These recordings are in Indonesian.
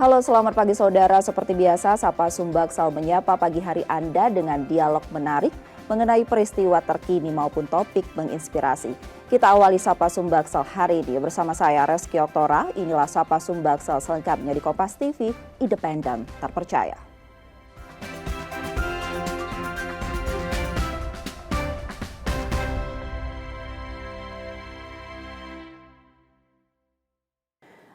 Halo, selamat pagi saudara. Seperti biasa, Sapa Sumbaksal menyapa pagi hari Anda dengan dialog menarik mengenai peristiwa terkini maupun topik menginspirasi. Kita awali Sapa Sumbaksal hari ini bersama saya Reski Oktora. Inilah Sapa Sumbaksal selengkapnya di Kompas TV, independen, terpercaya.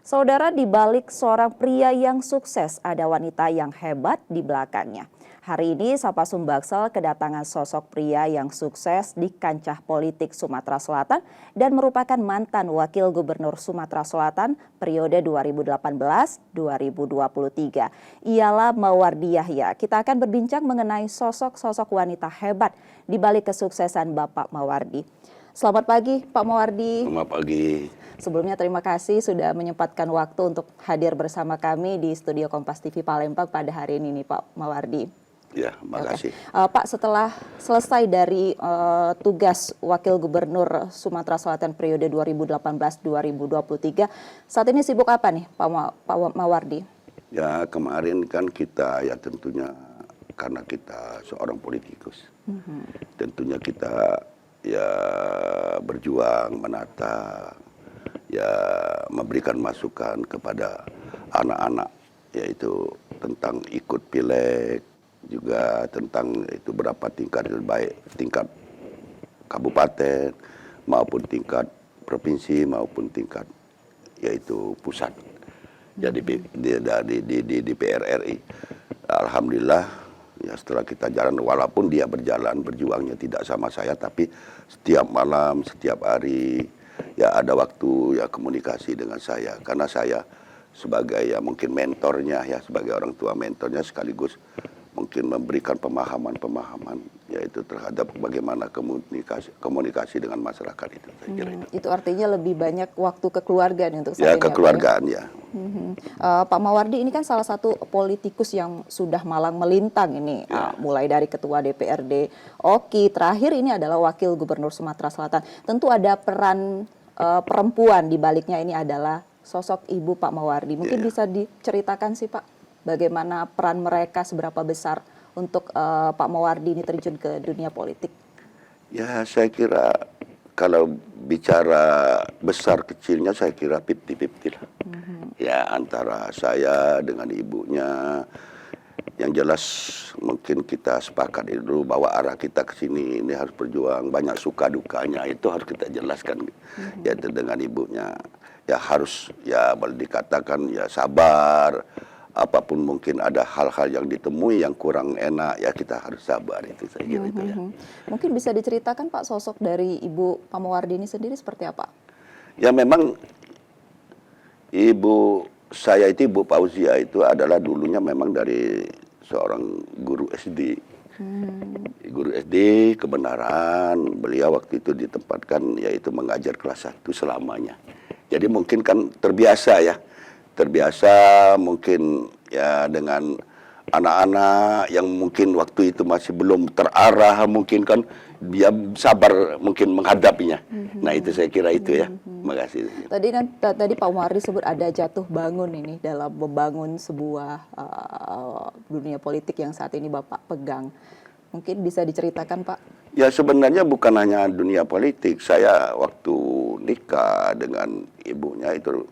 Saudara, di balik seorang pria yang sukses, ada wanita yang hebat di belakangnya. Hari ini Sapa Sumbaksal kedatangan sosok pria yang sukses di kancah politik Sumatera Selatan dan merupakan mantan Wakil Gubernur Sumatera Selatan periode 2018-2023. Ialah Mawardi Yahya. Kita akan berbincang mengenai sosok-sosok wanita hebat di balik kesuksesan Bapak Mawardi. Selamat pagi Pak Mawardi. Selamat pagi. Sebelumnya terima kasih sudah menyempatkan waktu untuk hadir bersama kami di studio Kompas TV Palembang pada hari ini nih Pak Mawardi. Ya, makasih. Pak, setelah selesai dari tugas Wakil Gubernur Sumatera Selatan periode 2018-2023, saat ini sibuk apa nih Pak Mawardi? Ya, kemarin kan kita ya tentunya karena kita seorang politikus, tentunya kita ya berjuang menata, ya memberikan masukan kepada anak-anak, yaitu tentang ikut pileg, juga tentang itu berapa tingkat, baik tingkat kabupaten maupun tingkat provinsi maupun tingkat yaitu pusat. Jadi di DPR RI, alhamdulillah ya setelah kita jalan, walaupun dia berjuangnya tidak sama saya, tapi setiap malam, setiap hari ya ada waktu ya komunikasi dengan saya, karena saya sebagai ya mungkin mentornya, ya sebagai orang tua mentornya, sekaligus mungkin memberikan pemahaman yaitu terhadap bagaimana komunikasi dengan masyarakat itu. Saya kira itu artinya lebih banyak waktu kekeluargaan untuk saat ya, ini. Kekeluargaan ya. Pak Mawardi ini kan salah satu politikus yang sudah malang melintang ini, mulai dari Ketua DPRD Oki, terakhir ini adalah Wakil Gubernur Sumatera Selatan. Tentu ada peran perempuan di baliknya, ini adalah sosok Ibu Pak Mawardi. Mungkin bisa diceritakan sih Pak, bagaimana peran mereka, seberapa besar untuk Pak Mawardi ini terjun ke dunia politik? Ya, saya kira kalau bicara besar kecilnya saya kira 50-50 lah. Ya, antara saya dengan ibunya. Yang jelas mungkin kita sepakat dulu bahwa arah kita ke sini ini harus berjuang, banyak suka dukanya itu harus kita jelaskan. Yaitu dengan ibunya ya harus ya boleh dikatakan ya sabar. Apapun mungkin ada hal-hal yang ditemui yang kurang enak, ya kita harus sabar, itu saya kira itu ya. Mungkin bisa diceritakan Pak, sosok dari Ibu Pak Mawardi ini sendiri seperti apa? Ya memang ibu saya itu, Ibu Fauzia itu adalah dulunya memang dari seorang guru SD. Guru SD kebenaran, beliau waktu itu ditempatkan yaitu mengajar kelas 1 selamanya. Jadi mungkin kan terbiasa mungkin ya dengan anak-anak yang mungkin waktu itu masih belum terarah, mungkin kan dia sabar mungkin menghadapinya. Nah itu saya kira itu ya. Terima kasih. Tadi Pak Mawardi sebut ada jatuh bangun ini dalam membangun sebuah dunia politik yang saat ini Bapak pegang. Mungkin bisa diceritakan Pak? Ya sebenarnya bukan hanya dunia politik. Saya waktu nikah dengan ibunya itu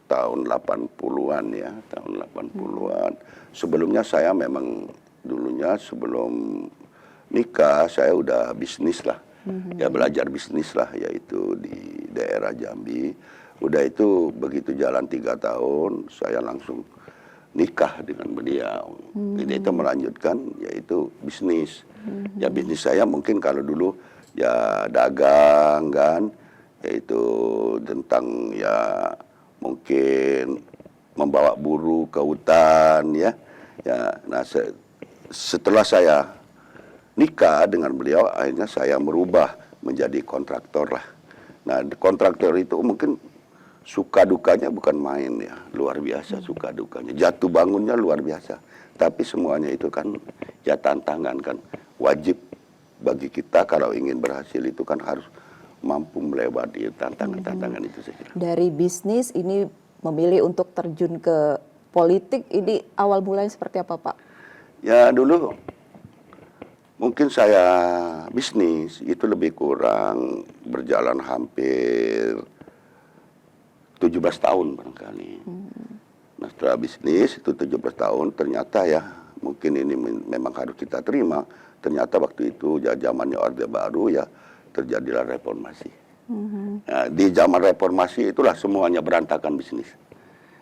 tahun 80-an ya, tahun 80-an. Sebelumnya saya memang dulunya sebelum nikah saya udah bisnis lah. Ya belajar bisnis lah, yaitu di daerah Jambi. Udah itu begitu jalan 3 tahun saya langsung nikah dengan beliau. Jadi itu melanjutkan yaitu bisnis. Ya bisnis saya mungkin kalau dulu ya dagang kan, yaitu tentang ya mungkin membawa buruh ke hutan ya. Nah setelah saya nikah dengan beliau, akhirnya saya merubah menjadi kontraktor lah. Nah kontraktor itu mungkin suka dukanya bukan main ya, luar biasa suka dukanya, jatuh bangunnya luar biasa. Tapi semuanya itu kan ya tantangan kan, wajib bagi kita kalau ingin berhasil itu kan harus mampu melewati tantangan-tantangan itu saya kira. Dari bisnis ini memilih untuk terjun ke politik ini awal mulanya seperti apa, Pak? Ya dulu mungkin saya bisnis itu lebih kurang berjalan hampir 17 tahun barangkali. Nah setelah bisnis itu 17 tahun ternyata ya mungkin ini memang harus kita terima. Ternyata waktu itu zamannya Orde Baru ya terjadilah reformasi. Nah, di zaman reformasi itulah semuanya berantakan bisnis.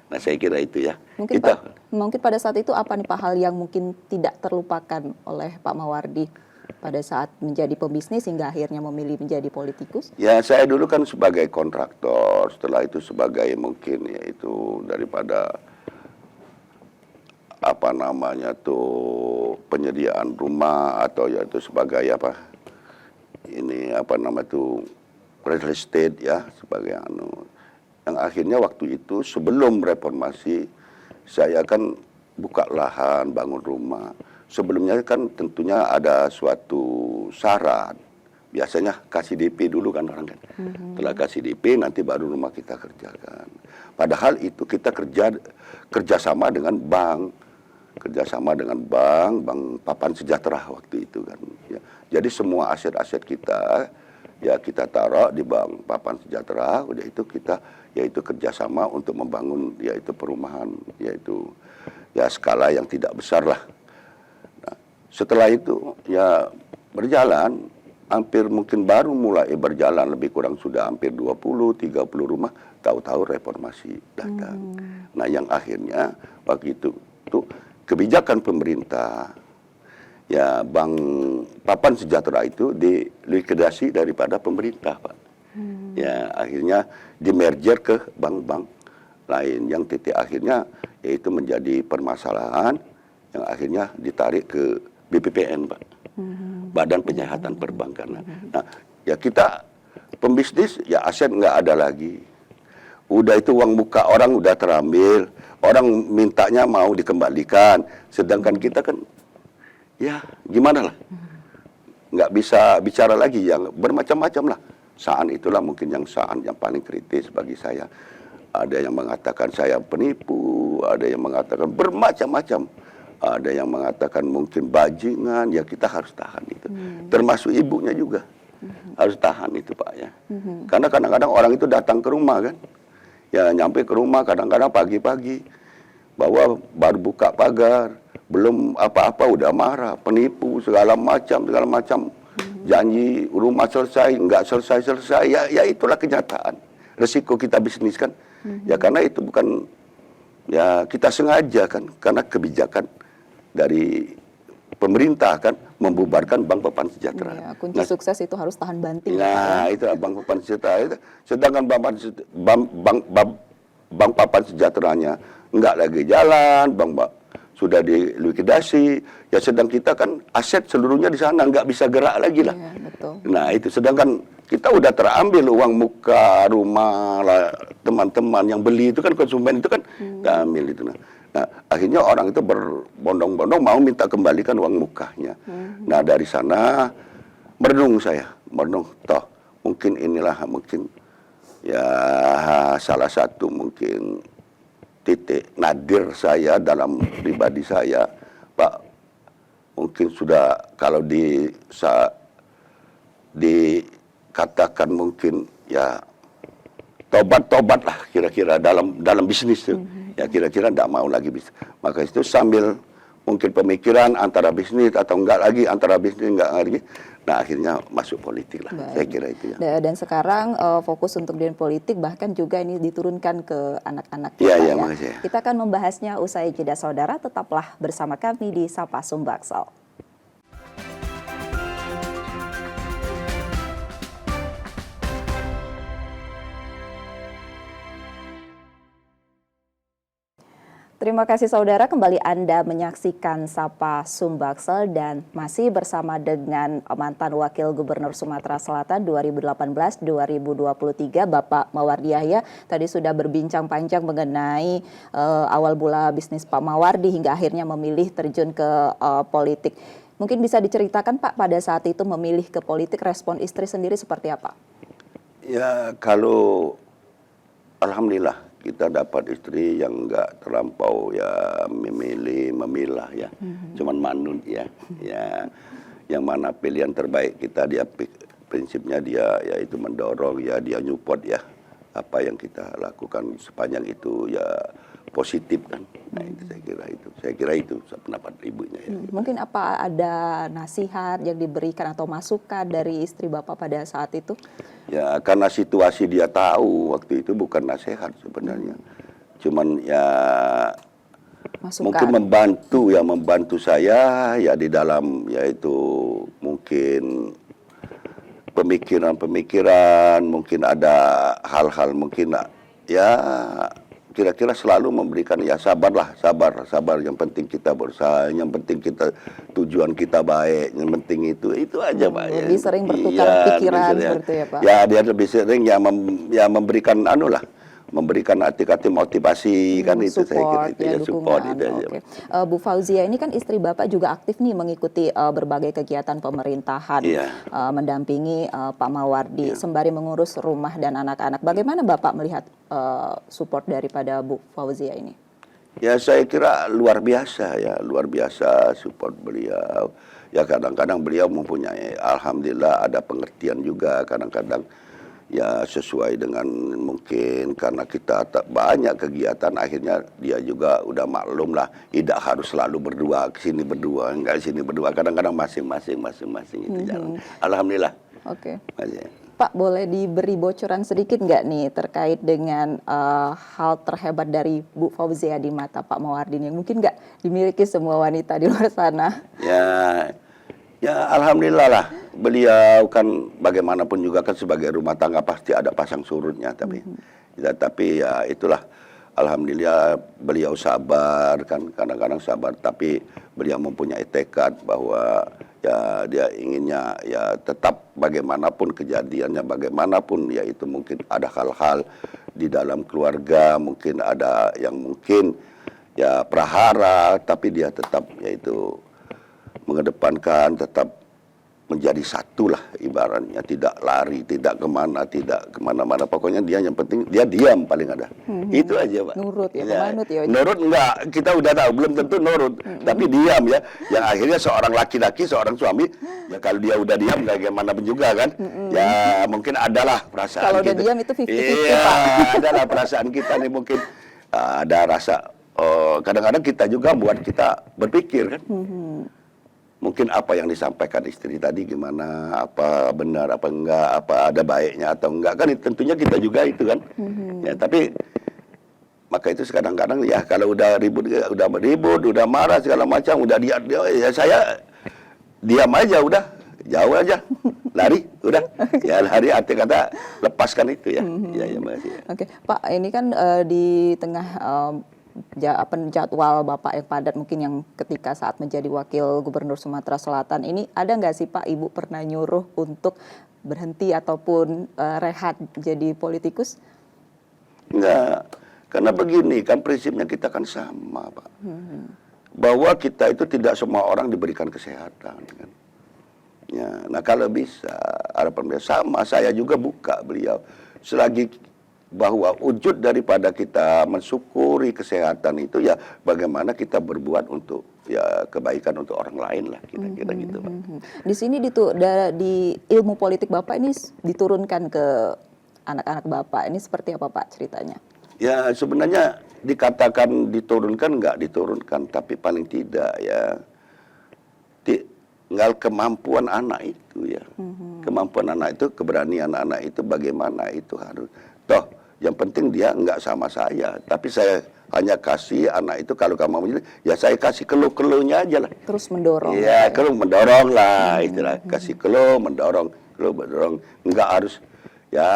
Nah saya kira itu ya. Mungkin mungkin pada saat itu apa nih Pak hal yang mungkin tidak terlupakan oleh Pak Mawardi pada saat menjadi pebisnis hingga akhirnya memilih menjadi politikus? Ya saya dulu kan sebagai kontraktor, setelah itu sebagai mungkin yaitu daripada apa namanya tuh penyediaan rumah atau yaitu sebagai apa ini apa nama tuh real estate ya sebagai yang akhirnya waktu itu sebelum reformasi saya kan buka lahan bangun rumah. Sebelumnya kan tentunya ada suatu syarat. Biasanya kasih DP dulu kan orang kan. Setelah kasih DP nanti baru rumah kita kerjakan. Padahal itu kita kerjasama dengan bank. Kerjasama dengan bank Papan Sejahtera waktu itu kan. Ya. Jadi semua aset-aset kita ya kita taruh di bank Papan Sejahtera. Udah itu kita yaitu kerjasama untuk membangun yaitu perumahan yaitu ya skala yang tidak besar lah. Nah, setelah itu ya berjalan hampir mungkin baru mulai berjalan lebih kurang sudah hampir 20-30 rumah tahu-tahu reformasi datang. Nah yang akhirnya waktu itu tuh kebijakan pemerintah ya Bank Papan Sejahtera itu dilikuidasi daripada pemerintah Pak. Ya akhirnya dimerger ke bank-bank lain yang titik akhirnya yaitu menjadi permasalahan yang akhirnya ditarik ke BPPN Pak. Badan Penyihatan Perbankan. Nah, ya kita pembisnis ya aset nggak ada lagi. Udah itu uang muka orang udah terambil, orang mintanya mau dikembalikan, sedangkan kita kan ya gimana lah, nggak bisa bicara lagi yang bermacam-macam lah. Saat itulah mungkin saat yang paling kritis bagi saya. Ada yang mengatakan saya penipu, ada yang mengatakan bermacam-macam. Ada yang mengatakan mungkin bajingan, ya kita harus tahan itu. Termasuk ibunya juga harus tahan itu Pak ya. Karena kadang-kadang orang itu datang ke rumah kan. Ya nyampe ke rumah kadang-kadang pagi-pagi. Bahwa baru buka pagar, belum apa-apa udah marah, penipu segala macam. Janji rumah selesai, nggak selesai. Ya itulah kenyataan. Resiko kita bisnis kan. Ya karena itu bukan ya kita sengaja kan karena kebijakan dari pemerintah kan membubarkan Bank Papan Sejahtera. Ya, kunci sukses itu harus tahan banting. Nah, itu Bank Papan Sejahtera itu. Sedangkan Bank Papan Sejahteranya nggak lagi jalan, sudah dilikuidasi. Ya sedang kita kan aset seluruhnya di sana nggak bisa gerak lagi lah. Ya, betul. Nah itu sedangkan kita udah terambil uang muka rumah lah teman-teman yang beli itu kan konsumen itu kan ambil itu. Nah akhirnya orang itu berbondong-bondong mau minta kembalikan uang mukanya. Nah dari sana merenung toh mungkin inilah mungkin ya salah satu mungkin titik nadir saya dalam pribadi saya Pak mungkin sudah kalau dikatakan mungkin ya tobat lah kira-kira dalam bisnis itu ya kira-kira tidak mau lagi bisnis maka itu sambil mungkin pemikiran antara bisnis atau enggak lagi antara bisnis enggak lagi nah akhirnya masuk politik lah. Baik. Saya kira itu ya dan sekarang fokus untuk dunia politik bahkan juga ini diturunkan ke anak-anak kita ya. Kita akan membahasnya usai jeda saudara tetaplah bersama kami di Sapa Sumbaksel. Terima kasih saudara, kembali Anda menyaksikan Sapa Sumbaksel dan masih bersama dengan mantan Wakil Gubernur Sumatera Selatan 2018-2023 Bapak Mawardi Yahya. Tadi sudah berbincang panjang mengenai awal mula bisnis Pak Mawardi hingga akhirnya memilih terjun ke politik. Mungkin bisa diceritakan Pak pada saat itu memilih ke politik respon istri sendiri seperti apa? Ya kalau alhamdulillah kita dapat istri yang nggak terlampau ya memilah ya, cuman manut ya, ya yang mana pilihan terbaik kita, dia prinsipnya dia yaitu mendorong ya, dia nyupport ya apa yang kita lakukan sepanjang itu ya positif kan. Nah itu saya kira itu pendapat ibunya ya. Mungkin apa ada nasihat yang diberikan atau masukan dari istri Bapak pada saat itu? Ya karena situasi dia tahu waktu itu, bukan nasihat sebenarnya, cuman ya mungkin Masukan. membantu saya ya di dalam yaitu mungkin pemikiran-pemikiran, mungkin ada hal-hal mungkin ya kira-kira selalu memberikan ya sabar, yang penting kita berusaha, yang penting kita tujuan kita baik, yang penting itu aja Pak. Lebih sering bertukar Iya, pikiran ya. seperti itu ya Pak? Ya dia lebih sering ya memberikan memberikan arti-arti motivasi kan, itu saya kira Support itu ya, ya, support dukungan. itu aja. Oke. Bu Fauzia ini kan istri Bapak juga aktif nih mengikuti berbagai kegiatan pemerintahan, Iya. mendampingi Pak Mawardi sembari mengurus rumah dan anak-anak. Bagaimana Bapak melihat support daripada Bu Fauzia ini? Ya saya kira luar biasa support beliau. Ya kadang-kadang beliau mempunyai, alhamdulillah ada pengertian juga kadang-kadang. Ya sesuai dengan mungkin karena kita banyak kegiatan, akhirnya dia juga udah maklum lah, tidak harus selalu berdua, kesini berdua, enggak sini berdua, kadang-kadang masing-masing itu jalan. Alhamdulillah. Oke. Masih. Pak, boleh diberi bocoran sedikit nggak nih terkait dengan hal terhebat dari Bu Fauzia di mata Pak Mawardi yang mungkin nggak dimiliki semua wanita di luar sana? Ya alhamdulillah lah, beliau kan bagaimanapun juga kan sebagai rumah tangga pasti ada pasang surutnya, tapi ya itulah, alhamdulillah beliau sabar kan, kadang-kadang sabar, tapi beliau mempunyai tekad bahwa ya dia inginnya ya tetap bagaimanapun kejadiannya, bagaimanapun ya itu mungkin ada hal-hal di dalam keluarga, mungkin ada yang mungkin ya prahara, tapi dia tetap yaitu mengedepankan, tetap menjadi satu lah ibaratnya, tidak lari, tidak kemana-mana, pokoknya dia yang penting dia diam paling ada. Itu aja Pak. Nurut ya, pemanut ya. Nurut enggak, kita udah tahu belum tentu nurut, tapi diam ya, yang akhirnya seorang laki-laki, seorang suami ya kalau dia udah diam bagaimana pun juga kan, ya mungkin adalah perasaan Kalau kita. udah diam itu 50-50 Iya, Pak. adalah perasaan kita nih mungkin ada rasa, kadang-kadang kita juga buat kita berpikir kan. Mungkin apa yang disampaikan istri tadi gimana, apa benar apa enggak, apa ada baiknya atau enggak kan, tentunya kita juga itu kan. Ya tapi maka itu kadang-kadang ya kalau udah ribut, udah marah segala macam, udah dia ya saya diam aja, udah jauh aja, lari, udah ya lari, arti kata lepaskan itu ya. Ya makasih. Oke, Pak, ini kan di tengah jadwal Bapak yang padat mungkin yang ketika saat menjadi Wakil Gubernur Sumatera Selatan ini, ada nggak sih Pak Ibu pernah nyuruh untuk berhenti ataupun rehat jadi politikus? Enggak, karena begini kan prinsipnya kita kan sama Pak, bahwa kita itu tidak semua orang diberikan kesehatan kan. Ya, nah kalau bisa harapan beliau sama, saya juga buka beliau selagi bahwa wujud daripada kita mensyukuri kesehatan itu ya bagaimana kita berbuat untuk ya kebaikan untuk orang lain lah, kira-kira gitu Pak. Di sini di ilmu politik Bapak ini diturunkan ke anak-anak Bapak, ini seperti apa Pak ceritanya? Ya sebenarnya dikatakan diturunkan nggak diturunkan, tapi paling tidak ya tinggal kemampuan anak itu ya. Kemampuan anak itu, keberanian anak itu bagaimana itu harus. Toh yang penting dia nggak sama saya, tapi saya hanya kasih anak itu kalau kamu mau ya saya kasih keluh-keluhnya aja lah. Terus mendorong. Iya, keluh mendorong lah istilah. Kasih keluh mendorong, nggak harus ya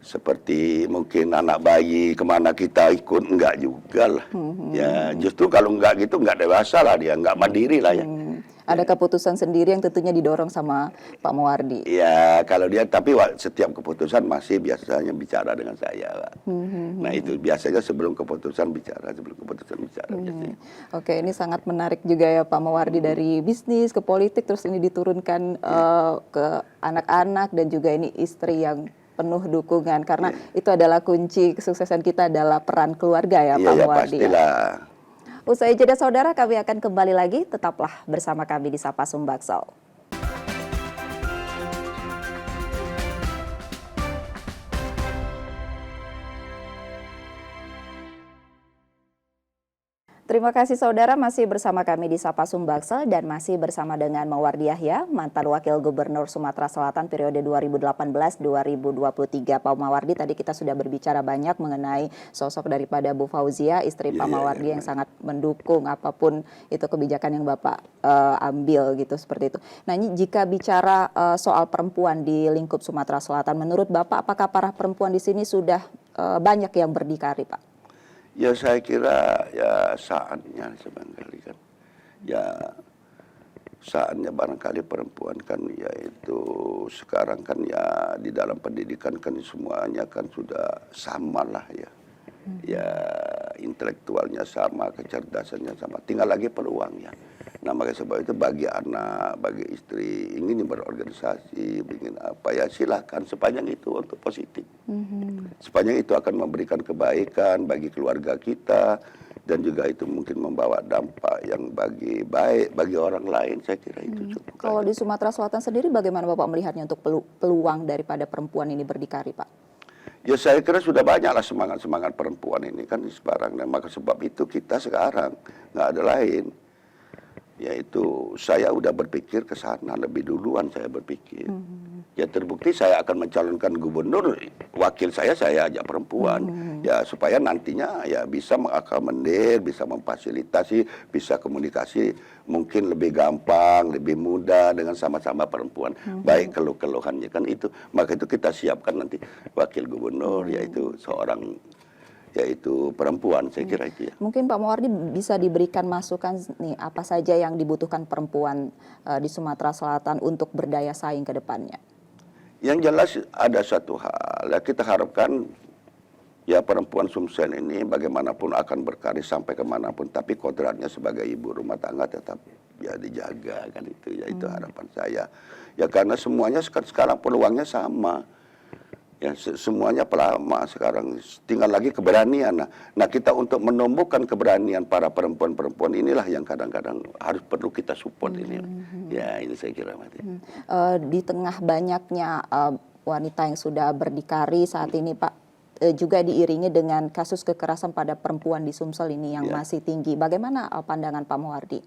seperti mungkin anak bayi kemana kita ikut, enggak juga lah. Ya justru kalau enggak gitu enggak dewasa lah dia, enggak mandiri lah ya. Ada keputusan sendiri yang tentunya didorong sama Pak Mawardi. Ya kalau dia, tapi setiap keputusan masih biasanya bicara dengan saya Pak. Nah itu biasanya sebelum keputusan bicara. Biasanya. Oke, ini sangat menarik juga ya Pak Mawardi, dari bisnis ke politik terus ini diturunkan ke anak-anak dan juga ini istri yang penuh dukungan karena itu adalah kunci kesuksesan kita adalah peran keluarga ya Pak Iya, ya Muwardi. pastilah. Usai jeda saudara, kami akan kembali lagi, tetaplah bersama kami di Sapa Sumbaksel. Terima kasih saudara masih bersama kami di Sapa Sumbaksel dan masih bersama dengan Mawardi Yahya, mantan Wakil Gubernur Sumatera Selatan periode 2018-2023. Pak Mawardi, tadi kita sudah berbicara banyak mengenai sosok daripada Bu Fauzia, istri Pak Mawardi yang sangat mendukung apapun itu kebijakan yang Bapak ambil gitu seperti itu. Nah ini jika bicara soal perempuan di lingkup Sumatera Selatan, menurut Bapak apakah para perempuan di sini sudah banyak yang berdikari Pak? Ya saya kira ya saatnya barangkali kan. Ya saatnya barangkali perempuan kan yaitu sekarang kan ya di dalam pendidikan kan semuanya kan sudah sama lah ya. Ya intelektualnya sama, kecerdasannya sama. Tinggal lagi peluangnya. Nah maka sebab itu bagi anak, bagi istri ingin berorganisasi, ingin apa ya silakan sepanjang itu untuk positif. Sepanjang itu akan memberikan kebaikan bagi keluarga kita dan juga itu mungkin membawa dampak yang baik bagi orang lain, saya kira itu cukup. Kalau di Sumatera Selatan sendiri bagaimana Bapak melihatnya untuk peluang daripada perempuan ini berdikari Pak? Ya saya kira sudah banyaklah semangat-semangat perempuan ini kan sekarang. Nah, maka sebab itu kita sekarang nggak ada lain. Yaitu saya udah berpikir ke sana lebih duluan saya berpikir. Ya terbukti saya akan mencalonkan gubernur, wakil saya ajak perempuan. Ya supaya nantinya ya bisa mengakomodir, bisa memfasilitasi, bisa komunikasi mungkin lebih gampang, lebih mudah dengan sama-sama perempuan. Baik keluh-keluhannya kan itu. Maka itu kita siapkan nanti wakil gubernur yaitu seorang yaitu perempuan, saya kira itu ya. Mungkin Pak Mawardi bisa diberikan masukan nih apa saja yang dibutuhkan perempuan di Sumatera Selatan untuk berdaya saing ke depannya. Yang jelas ada satu hal, ya kita harapkan ya perempuan Sumsel ini bagaimanapun akan berkarir sampai kemanapun, tapi kodratnya sebagai ibu rumah tangga tetap ya dijaga kan itu ya itu harapan saya. Ya karena semuanya sekarang peluangnya sama. Ya semuanya pelama sekarang, tinggal lagi keberanian. Nah kita untuk menumbuhkan keberanian para perempuan-perempuan inilah yang kadang-kadang harus perlu kita support ini. Ya ini saya kira mati. Di tengah banyaknya wanita yang sudah berdikari saat ini Pak, juga diiringi dengan kasus kekerasan pada perempuan di Sumsel ini yang masih tinggi. Bagaimana pandangan Pak Mawardi?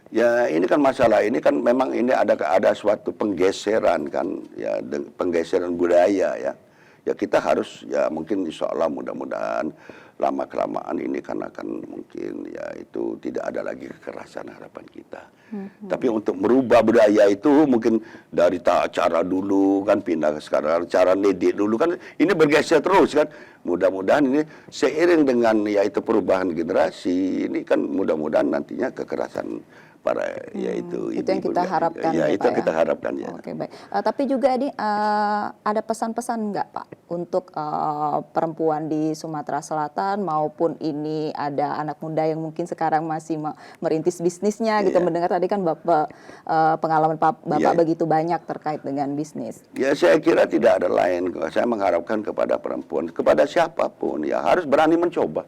Ya ini kan masalah ini kan memang ini ada suatu penggeseran kan ya penggeseran budaya ya. Ya kita harus ya mungkin insya Allah mudah-mudahan lama kelamaan ini kan akan mungkin ya itu tidak ada lagi kekerasan harapan kita. Tapi untuk merubah budaya itu mungkin dari cara dulu kan pindah ke sekarang cara didik dulu kan ini bergeser terus kan. Mudah-mudahan ini seiring dengan yaitu perubahan generasi ini kan mudah-mudahan nantinya kekerasan para yaitu itu yang kita harapkan ya, ya, itu Pak, kita ya? harapkan ya. Oke baik. Tapi juga ada pesan-pesan nggak Pak untuk perempuan di Sumatera Selatan maupun ini ada anak muda yang mungkin sekarang masih merintis bisnisnya gitu, mendengar tadi kan Bapak pengalaman Bapak begitu banyak terkait dengan bisnis. Ya saya kira tidak ada lain. Saya mengharapkan kepada perempuan, kepada siapapun ya harus berani mencoba.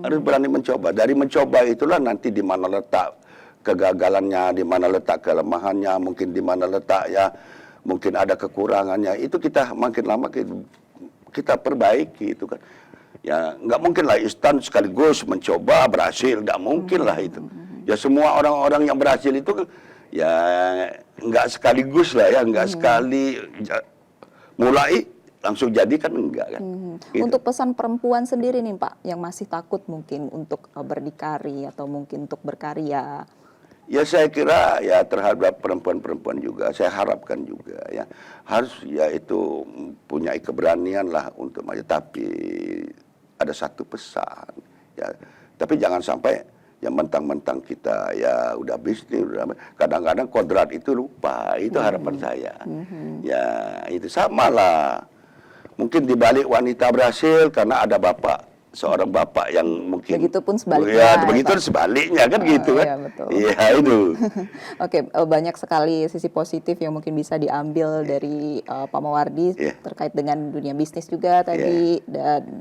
Harus berani mencoba. Dari mencoba itulah nanti di mana letak kegagalannya, di mana letak kelemahannya, mungkin di mana letak ya mungkin ada kekurangannya. Itu kita makin lama kita perbaiki itu kan. Ya nggak mungkin lah instan sekaligus mencoba berhasil, nggak mungkin lah itu. Ya semua orang-orang yang berhasil itu ya nggak sekaligus lah ya, nggak sekali mulai langsung jadi kan enggak kan. Gitu. Untuk pesan perempuan sendiri nih Pak, yang masih takut mungkin untuk berdikari atau mungkin untuk berkarya. Ya saya kira ya terhadap perempuan-perempuan juga, saya harapkan juga ya harus ya itu punya keberanian lah untuk maju. Tapi ada satu pesan ya, tapi jangan sampai yang mentang-mentang kita ya udah bisnis, kadang-kadang kodrat itu lupa, itu harapan saya. Ya itu sama lah. Mungkin dibalik wanita berhasil karena ada bapak seorang bapak yang mungkin Begitupun sebaliknya, ya, begitu Pak. sebaliknya kan gitu kan. Iya, betul. Iya itu. Oke, banyak sekali sisi positif yang mungkin bisa diambil dari Pak Mawardi Iya. terkait dengan dunia bisnis juga tadi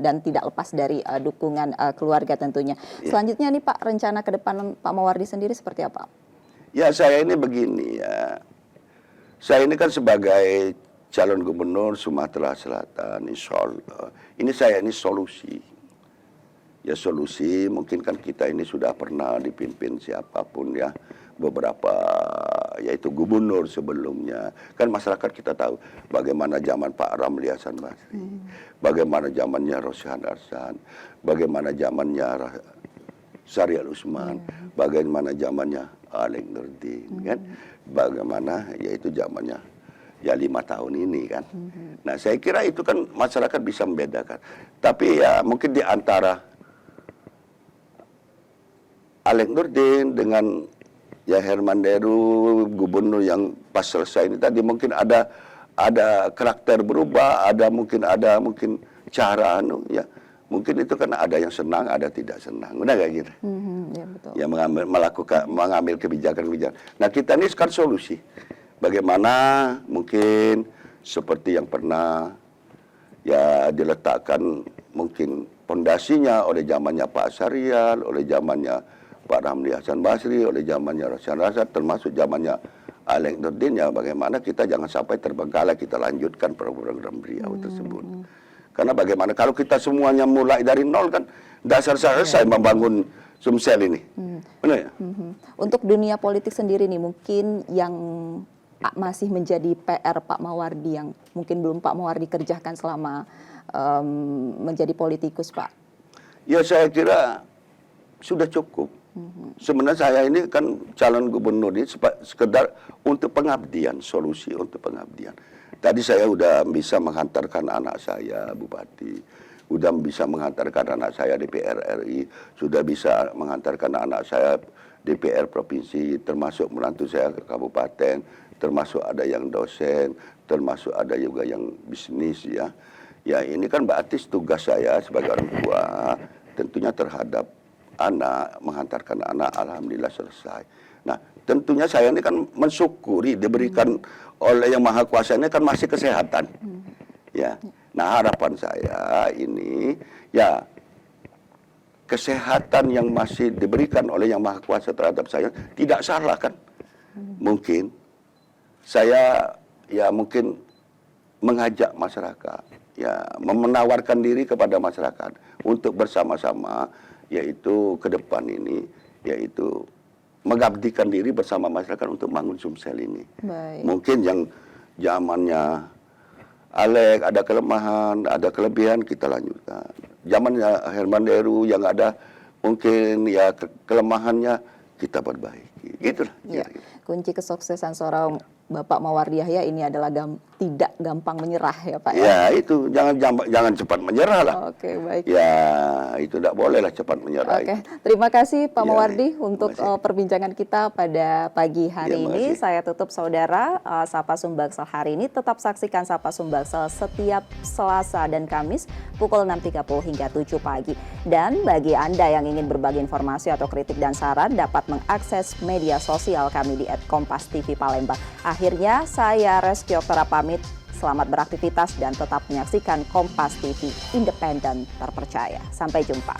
dan tidak lepas dari dukungan keluarga tentunya. Selanjutnya nih Pak, rencana ke depan Pak Mawardi sendiri seperti apa? Ya saya ini begini ya. Saya ini kan sebagai calon gubernur Sumatera Selatan, insya Allah. Ini saya ini solusi. Ya solusi, mungkin kan kita ini sudah pernah dipimpin siapapun ya, beberapa yaitu gubernur sebelumnya. Kan masyarakat kita tahu bagaimana zaman Pak Ramli Hasan Basri, bagaimana zamannya Roshan Arsan, bagaimana zamannya Syarial Usman, bagaimana zamannya Alek Nurdin, kan, bagaimana yaitu zamannya ya 5 tahun ini kan. Nah saya kira itu kan masyarakat bisa membedakan. Tapi ya mungkin di antara Alek Nurdin dengan ya Herman Deru, gubernur yang pas selesai ini tadi mungkin ada karakter berubah, ada mungkin cara ya. Mungkin itu kan ada yang senang, ada tidak senang. Udah kayak gitu. Ya, betul. Ya mengambil kebijakan-kebijakan. Nah, kita ini sekarang solusi. Bagaimana mungkin seperti yang pernah ya diletakkan mungkin pondasinya oleh zamannya Pak Syarial, oleh zamannya Pak Ramli Hasan Basri, oleh zamannya Roshan Rasad, termasuk zamannya Alek Nurdin, ya bagaimana kita jangan sampai terbengkalai, kita lanjutkan program beliau tersebut. Karena bagaimana kalau kita semuanya mulai dari nol kan, dasar selesai membangun Sumsel ini. Benar ya? Untuk dunia politik sendiri nih, mungkin yang masih menjadi PR Pak Mawardi yang mungkin belum Pak Mawardi kerjakan selama menjadi politikus, Pak? Ya saya kira sudah cukup. Sebenarnya saya ini kan calon gubernur ini sekedar untuk pengabdian, solusi untuk pengabdian. Tadi saya udah bisa menghantarkan anak saya bupati, udah bisa menghantarkan anak saya DPR RI, sudah bisa menghantarkan anak saya DPR provinsi, termasuk menantu saya ke kabupaten, termasuk ada yang dosen, termasuk ada juga yang bisnis ya. Ya ini kan berarti tugas saya sebagai orang tua tentunya terhadap anak, menghantarkan anak, alhamdulillah selesai. Nah, tentunya saya ini kan mensyukuri diberikan oleh Yang Maha Kuasa ini kan masih kesehatan. Ya. Nah, harapan saya ini ya kesehatan yang masih diberikan oleh Yang Maha Kuasa terhadap saya tidak salah kan? Mungkin saya ya mungkin mengajak masyarakat ya menawarkan diri kepada masyarakat untuk bersama-sama yaitu ke depan ini yaitu mengabdikan diri bersama masyarakat untuk bangun Sumsel ini. Baik. Mungkin yang zamannya Alek ada kelemahan, ada kelebihan kita lanjutkan. Zamannya Herman Deru yang ada mungkin ya kelemahannya kita perbaiki. Gitulah. Ya. Kunci kesuksesan seorang Bapak Mawardi Yahya ini adalah tidak gampang menyerah ya Pak ya. Ya itu jangan cepat menyerah lah. Oke, baik. Ya itu tidak boleh lah cepat menyerah. Oke, terima kasih Pak Ya, Mawardi terima untuk kasih. perbincangan kita pada pagi hari Ya, ini. makasih. Saya tutup saudara, Sapa Sumbaksel hari ini tetap saksikan Sapa Sumbaksel setiap Selasa dan Kamis pukul 6.30 hingga 7 pagi. Dan bagi Anda yang ingin berbagi informasi atau kritik dan saran dapat mengakses media sosial kami di @kompas.tv Palembang. Akhirnya saya Reski Oktara pamit. Selamat beraktivitas dan tetap menyaksikan Kompas TV, independen terpercaya. Sampai jumpa.